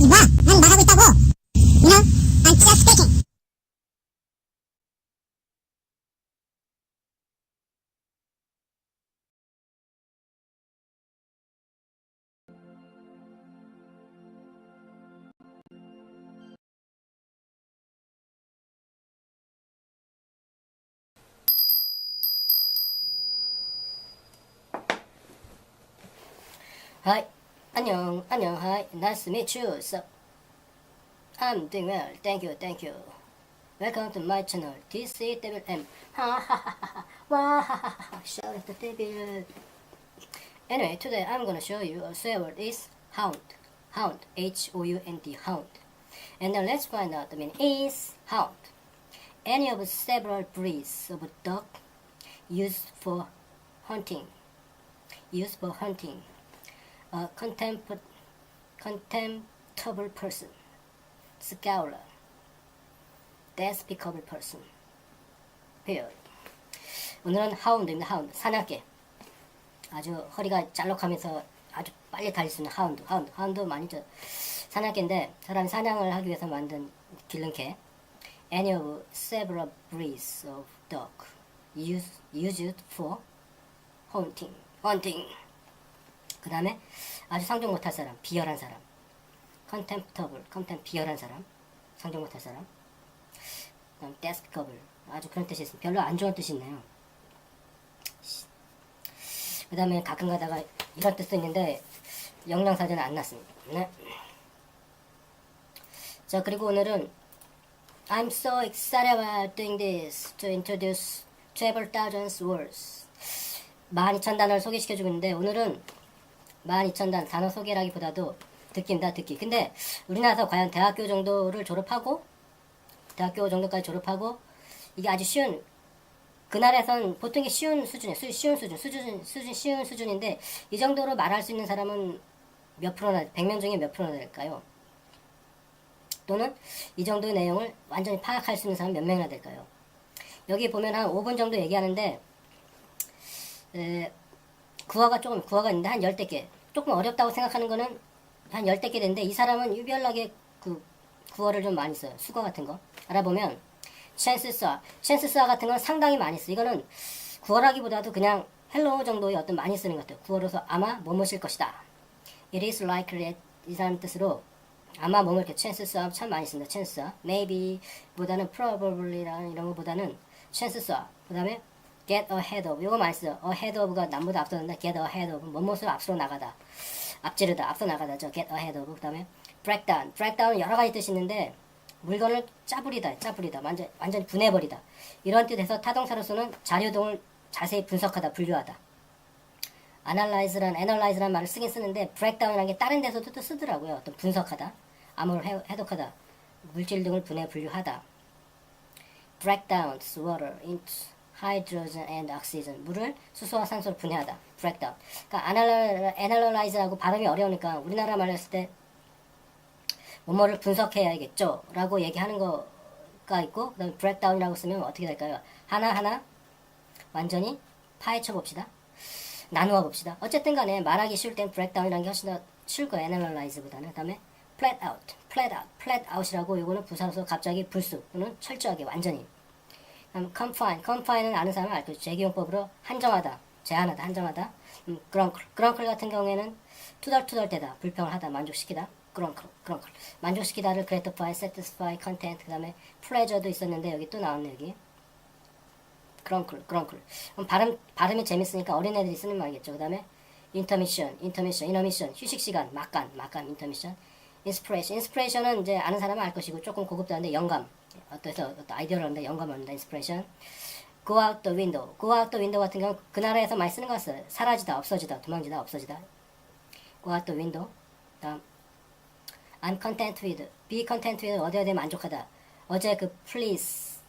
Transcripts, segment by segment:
뭐? 난 말하고 있다고. You know, I'm just speaking. Hi, 안녕, hi, nice to meet you. So, I'm doing well, thank you. Welcome to my channel, TCWM. Ha ha ha ha, wah ha ha ha, shout at the devil. Anyway, today I'm gonna show you a swear word is hound. Hound, H-O-U-N-D, hound. And then let's find out the meaning is hound. Any of several breeds of dog used for hunting. A contemptible person, scowler, despicable person. Here. 오늘은 하운드입니다. 하운드, 사냥개. 아주 허리가 짤록하면서 아주 빨리 달릴 수 있는 하운드 많이 사냥개인데 사람이 사냥을 하기 위해서 만든 기름개. Any of several breeds of dog used for hunting. 그 다음에 아주 상종 못할 사람, 비열한 사람. contemptible, 비열한 사람, 상종 못할 사람. 그 다음 despicable, 아주 그런 뜻이 있습니다. 별로 안 좋은 뜻이 있네요. 그 다음에 가끔 가다가 이런 뜻도 있는데 영양사전은 안 났습니다. 네. 자, 그리고 오늘은 I'm so excited about doing this to introduce 12,000 words. 12,000단어를 소개시켜주고 있는데 오늘은 12,000단 단어 소개라기보다도 듣기입니다. 듣기. 근데 우리나라에서 과연 대학교 정도까지 졸업하고 이게 아주 쉬운, 그날에선 보통 이게 쉬운 수준이에요. 쉬운 수준인데 이 정도로 말할 수 있는 사람은 몇 프로나, 100명 중에 몇 프로나 될까요? 또는 이 정도의 내용을 완전히 파악할 수 있는 사람은 몇 명이나 될까요? 여기 보면 한 5분 정도 얘기하는데 구어가 있는데 한 10대 개. 조금 어렵다고 생각하는 거는 한 10대 개 되는데 이 사람은 유별나게 그 구어를 좀 많이 써요. 수거 같은 거. 알아보면 chances are 같은 건 상당히 많이 써. 이거는 구어라기보다도 그냥 hello 정도의 어떤 많이 쓰는 것 같아요. 구어로서 아마 뭐뭐일 것이다. It is likely 이 사람 뜻으로 아마 뭐뭐 이렇게 chances are 참 많이 씁니다. chances are, maybe 보다는 probably라는 이런 거보다는 chances are. 그 다음에 get ahead of 요거 많이 써요. ahead of가 남보다 앞서는다. get ahead of 뭐뭐으로 앞서 나가다. 앞지르다, 앞서 나가다죠. get ahead of. 그 다음에 breakdown은 여러 가지 뜻이 있는데 물건을 짜부리다, 완전히 분해버리다. 이런 뜻에서 타동사로서는 자료등을 자세히 분석하다, 분류하다. analyze란 말을 쓰긴 쓰는데 breakdown이라는 게 다른 데서도 또 쓰더라고요. 어떤 분석하다, 암호를 해독하다, 물질 등을 분류하다. break down water into hydrogen and oxygen. 물을 수소와 산소로 분해하다. breakdown. 그러니까 analyze하고 발음이 어려우니까 우리나라 말로 했을 때 뭐뭐를 분석해야겠죠 라고 얘기하는 거가 있고, 그 다음에 breakdown이라고 쓰면 어떻게 될까요? 하나하나 완전히 파헤쳐 봅시다. 나누어 봅시다. 어쨌든 간에 말하기 쉬울 땐 breakdown이라는 게 훨씬 더 쉬울 거예요. analyze보다는. 그 다음에 flat out이라고 요거는 부사로서 갑자기 불쑥 또는 철저하게 완전히. confine은 아는 사람은 알 거죠. 재기용법으로 한정하다, 제한하다, 한정하다. grunkle 같은 경우에는 투덜투덜대다, 불평을 하다, 만족시키다. grunkle. 만족시키다를 gratify, satisfy, content. 그 다음에 pleasure도 있었는데 여기 또 나왔네 여기. grunkle. 그럼 발음이 재밌으니까 어린애들이 쓰는 말이겠죠. 그 다음에 intermission, 휴식 시간, 막간, intermission. inspiration은 이제 아는 사람은 알 것이고 조금 고급다는데 영감. 어떤 아이디어를 얻는다, 영감을 얻는다, inspiration. go out the window 같은 경우는 그 나라에서 많이 쓰는 거 같아요. 사라지다, 없어지다, 도망지다, 없어지다. go out the window. 다음 I'm content with, be content with 어디어디에 만족하다. 어제 그 please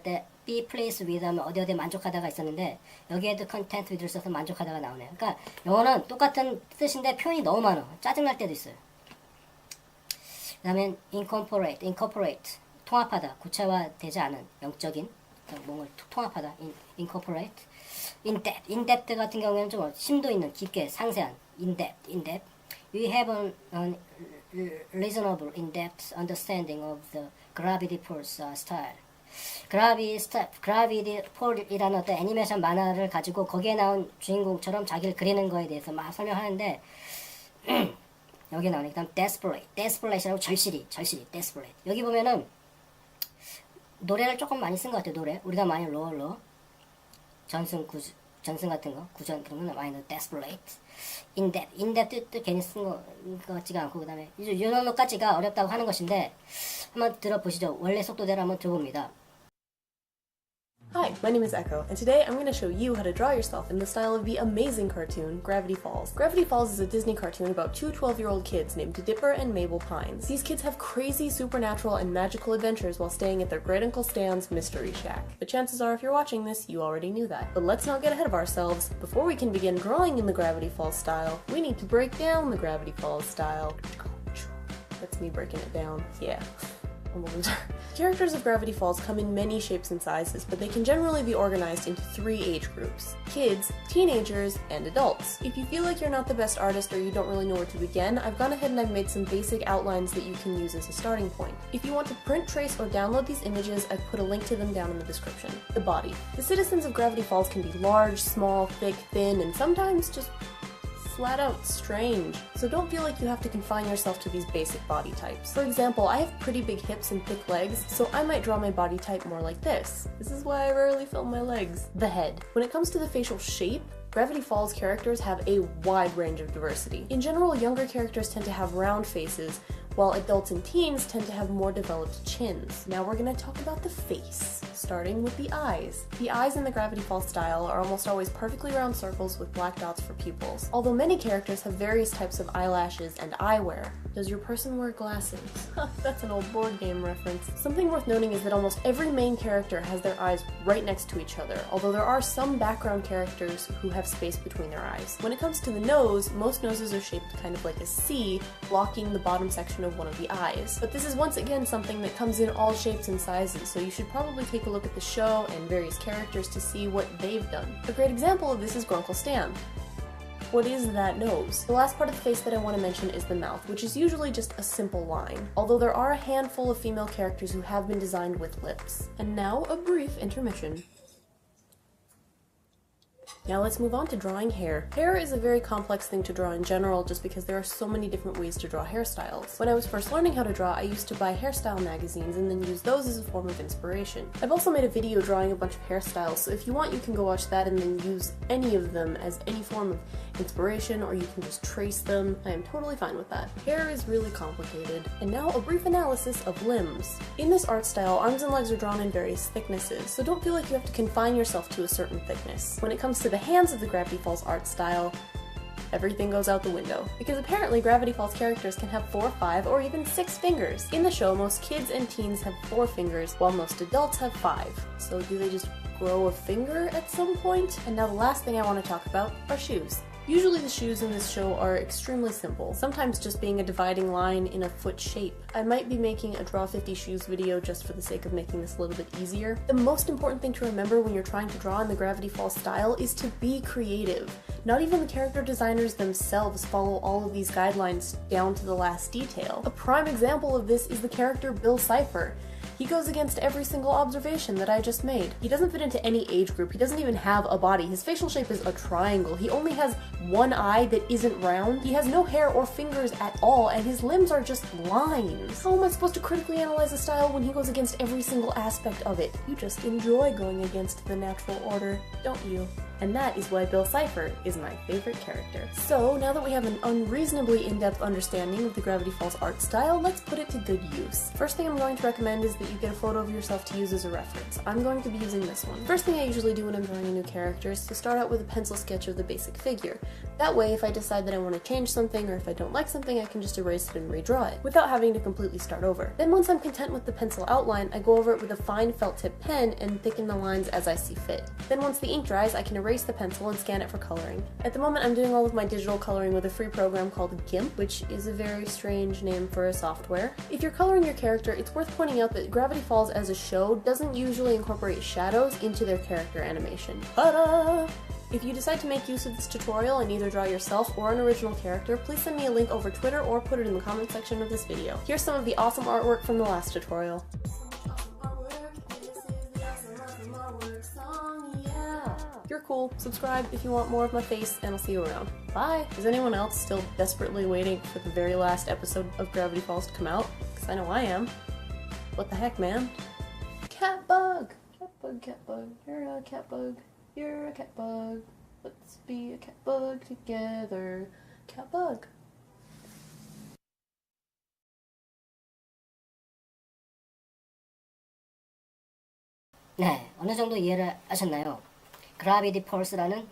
때 be pleased with 하면 어디어디에 만족하다가 있었는데 여기에도 content with를 써서 만족하다가 나오네요. 그러니까 영어는 똑같은 뜻인데 표현이 너무 많아. 짜증날 때도 있어요. 그 다음에 incorporate 통합하다, 구체화되지 않은 영적인 뭔가를 통합하다, incorporate. in-depth 같은 경우에는 좀 심도 있는, 깊게, 상세한, in-depth. We have reasonable in-depth understanding of the gravity force style. 그라비디 폴이라는 어떤 애니메이션 만화를 가지고 거기에 나온 주인공처럼 자기를 그리는 거에 대해서 막 설명하는데 여기 나오네. 그다음 desperate이라고 절실히 desperate. 여기 보면은 노래를 조금 많이 쓴 것 같아요. 노래 우리가 많이 롤러 전승 같은 거 구전 그런 거 많이 넣어. desperate, in-depth 뜻 괜히 쓴 거 같지가 않고 그다음에 유노노까지가 어렵다고 하는 것인데 한번 들어보시죠. 원래 속도대로 한번 들어봅니다. Hi, my name is Echo, and today I'm going to show you how to draw yourself in the style of the amazing cartoon, Gravity Falls. Gravity Falls is a Disney cartoon about two 12-year-old kids named Dipper and Mabel Pines. These kids have crazy supernatural and magical adventures while staying at their great Uncle Stan's Mystery Shack. But chances are if you're watching this, you already knew that. But let's not get ahead of ourselves. Before we can begin drawing in the Gravity Falls style, we need to break down the Gravity Falls style. That's me breaking it down. Yeah. I'm a loser. Characters of Gravity Falls come in many shapes and sizes, but they can generally be organized into 3 age groups: kids, teenagers, and adults. If you feel like you're not the best artist or you don't really know where to begin, I've gone ahead and I've made some basic outlines that you can use as a starting point. If you want to print, trace, or download these images, I've put a link to them down in the description. The body. The citizens of Gravity Falls can be large, small, thick, thin, and sometimes just flat out strange. So don't feel like you have to confine yourself to these basic body types. For example, I have pretty big hips and thick legs, so I might draw my body type more like this. This is why I rarely film my legs. The head. When it comes to the facial shape, Gravity Falls characters have a wide range of diversity. In general, younger characters tend to have round faces, while adults and teens tend to have more developed chins. Now we're gonna talk about the face, starting with the eyes. The eyes in the Gravity Falls style are almost always perfectly round circles with black dots for pupils, although many characters have various types of eyelashes and eyewear. Does your person wear glasses? That's an old board game reference. Something worth noting is that almost every main character has their eyes right next to each other, although there are some background characters who have space between their eyes. When it comes to the nose, most noses are shaped kind of like a C, blocking the bottom section of one of the eyes. But this is once again something that comes in all shapes and sizes, so you should probably take a look at the show and various characters to see what they've done. A great example of this is Grunkle Stan. What is that nose? The last part of the face that I want to mention is the mouth, which is usually just a simple line, although there are a handful of female characters who have been designed with lips. And now a brief intermission. Now let's move on to drawing hair. Hair is a very complex thing to draw in general just because there are so many different ways to draw hairstyles. When I was first learning how to draw, I used to buy hairstyle magazines and then use those as a form of inspiration. I've also made a video drawing a bunch of hairstyles, so if you want you can go watch that and then use any of them as any form of inspiration, or you can just trace them. I am totally fine with that. Hair is really complicated. And now a brief analysis of limbs. In this art style, arms and legs are drawn in various thicknesses, so don't feel like you have to confine yourself to a certain thickness. When it comes to the hands of the Gravity Falls art style, everything goes out the window. Because apparently Gravity Falls characters can have 4, 5, or even 6 fingers. In the show, most kids and teens have 4 fingers, while most adults have 5. So do they just grow a finger at some point? And now the last thing I want to talk about are shoes. Usually the shoes in this show are extremely simple, sometimes just being a dividing line in a foot shape. I might be making a Draw 50 Shoes video just for the sake of making this a little bit easier. The most important thing to remember when you're trying to draw in the Gravity Falls style is to be creative. Not even the character designers themselves follow all of these guidelines down to the last detail. A prime example of this is the character Bill Cipher. He goes against every single observation that I just made. He doesn't fit into any age group. He doesn't even have a body. His facial shape is a triangle. He only has one eye that isn't round. He has no hair or fingers at all, and his limbs are just lines. How am I supposed to critically analyze a style when he goes against every single aspect of it? You just enjoy going against the natural order, don't you? And that is why Bill Cipher is my favorite character. So, now that we have an unreasonably in-depth understanding of the Gravity Falls art style, let's put it to good use. First thing I'm going to recommend is that you get a photo of yourself to use as a reference. I'm going to be using this one. First thing I usually do when I'm drawing a new character is to start out with a pencil sketch of the basic figure. That way, if I decide that I want to change something, or if I don't like something, I can just erase it and redraw it, without having to completely start over. Then once I'm content with the pencil outline, I go over it with a fine felt tip pen and thicken the lines as I see fit. Then once the ink dries, I can erase the pencil and scan it for coloring. At the moment, I'm doing all of my digital coloring with a free program called GIMP, which is a very strange name for a software. If you're coloring your character, it's worth pointing out that Gravity Falls as a show doesn't usually incorporate shadows into their character animation. Ta-da! If you decide to make use of this tutorial and either draw yourself or an original character, please send me a link over Twitter or put it in the comment section of this video. Here's some of the awesome artwork from the last tutorial. You're cool. Subscribe if you want more of my face, and I'll see you around. Bye! Is anyone else still desperately waiting for the very last episode of Gravity Falls to come out? Because I know I am. What the heck, man? Catbug! Catbug, catbug. You're a catbug. You're a catbug. Let's be a catbug together. Catbug. 네, 어느 정도 이해를 하셨나요? 그라비티 폴스라는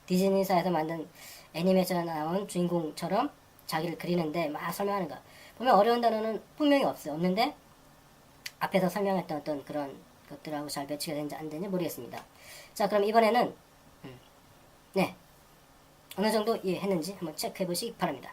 디즈니사에서 만든 애니메이션에 나온 주인공처럼 자기를 그리는데 막 설명하는 거. 보면 어려운 단어는 분명히 없어요. 없는데 앞에서 설명했던 어떤 그런 것들하고 잘 배치가 되는지 안 되는지 모르겠습니다. 자, 그럼 이번에는 네, 어느 정도 이해했는지 한번 체크해 보시기 바랍니다.